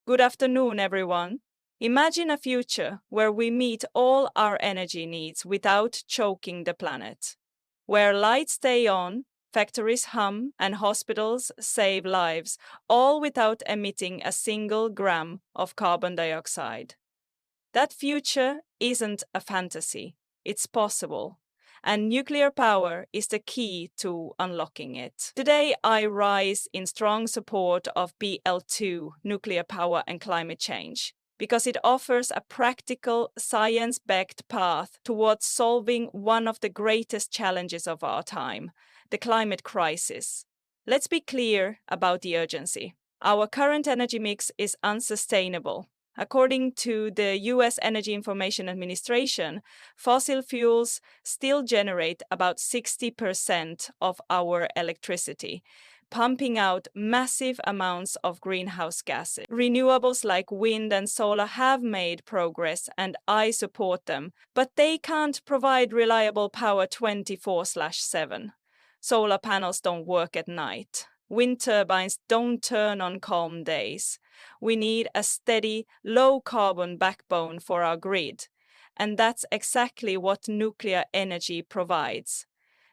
Good afternoon, everyone. Imagine a future where we meet all our energy needs without choking the planet, where lights stay on, factories hum, and hospitals save lives, all without emitting a single gram of carbon dioxide. That future isn't a fantasy, it's possible. And nuclear power is the key to unlocking it. Today, I rise in strong support of BL2, nuclear power and climate change, because it offers a practical, science-backed path towards solving one of the greatest challenges of our time, the climate crisis. Let's be clear about the urgency. Our current energy mix is unsustainable. According to the US Energy Information Administration, fossil fuels still generate about 60% of our electricity, pumping out massive amounts of greenhouse gases. Renewables like wind and solar have made progress, and I support them, but they can't provide reliable power 24/7. Solar panels don't work at night. Wind turbines don't turn on calm days. We need a steady, low-carbon backbone for our grid, and that's exactly what nuclear energy provides.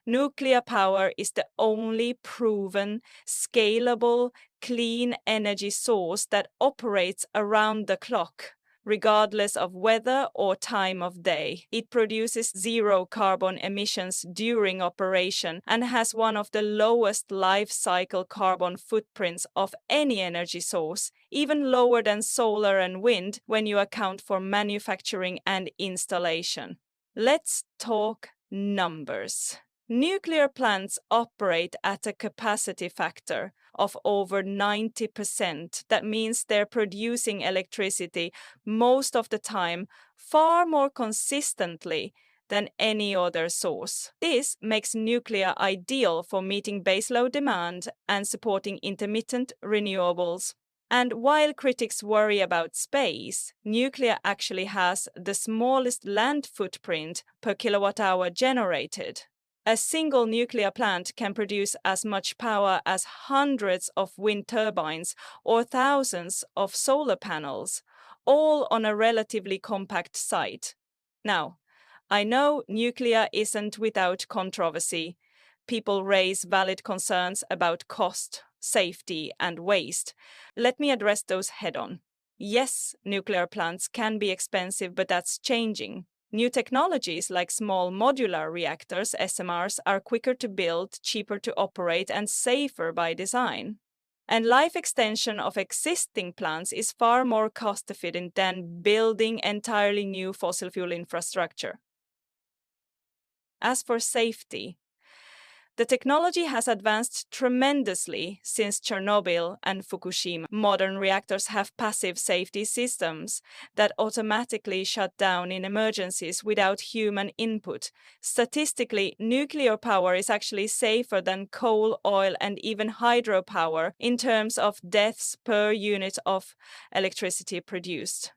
Nuclear power is the only proven, scalable, clean energy source that operates around the clock, regardless of weather or time of day. It produces zero carbon emissions during operation and has one of the lowest life cycle carbon footprints of any energy source, even lower than solar and wind when you account for manufacturing and installation. Let's talk numbers. Nuclear plants operate at a capacity factor of over 90%. That means they're producing electricity most of the time far more consistently than any other source. This makes nuclear ideal for meeting baseload demand and supporting intermittent renewables. And while critics worry about space, nuclear actually has the smallest land footprint per kilowatt hour generated. A single nuclear plant can produce as much power as hundreds of wind turbines or thousands of solar panels, all on a relatively compact site. Now, I know nuclear isn't without controversy. People raise valid concerns about cost, safety, and waste. Let me address those head-on. Yes, nuclear plants can be expensive, but that's changing. New technologies like small modular reactors, SMRs, are quicker to build, cheaper to operate, and safer by design. And life extension of existing plants is far more cost-efficient than building entirely new fossil fuel infrastructure. As for safety, the technology has advanced tremendously since Chernobyl and Fukushima. Modern reactors have passive safety systems that automatically shut down in emergencies without human input. Statistically, nuclear power is actually safer than coal, oil, and even hydropower in terms of deaths per unit of electricity produced.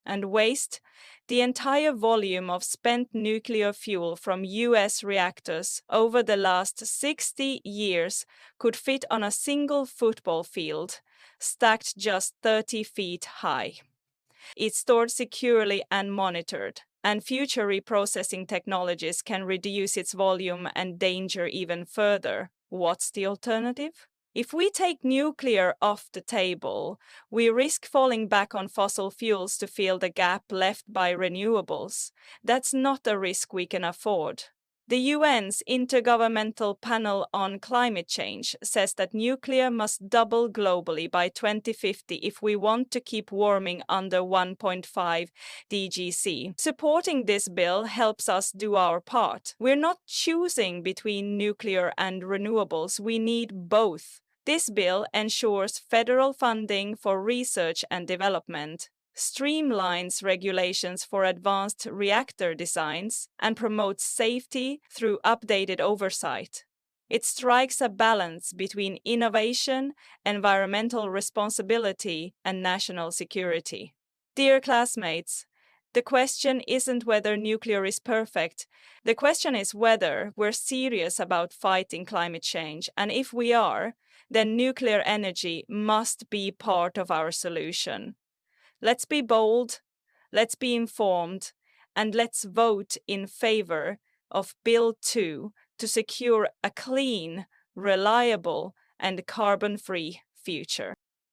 And waste, the entire volume of spent nuclear fuel from US reactors over the last 60 years could fit on a single football field, stacked just 30 feet high. It's stored securely and monitored, and future reprocessing technologies can reduce its volume and danger even further. What's the alternative? If we take nuclear off the table, we risk falling back on fossil fuels to fill the gap left by renewables. That's not a risk we can afford. The UN's Intergovernmental Panel on Climate Change says that nuclear must double globally by 2050 if we want to keep warming under 1.5 degc. Supporting this bill helps us do our part. We're not choosing between nuclear and renewables, we need both. This bill ensures federal funding for research and development, streamlines regulations for advanced reactor designs, and promotes safety through updated oversight. It strikes a balance between innovation, environmental responsibility, and national security. Dear classmates, the question isn't whether nuclear is perfect. The question is whether we're serious about fighting climate change, and if we are, then nuclear energy must be part of our solution. Let's be bold, let's be informed, and let's vote in favor of Bill 2 to secure a clean, reliable, and carbon-free future.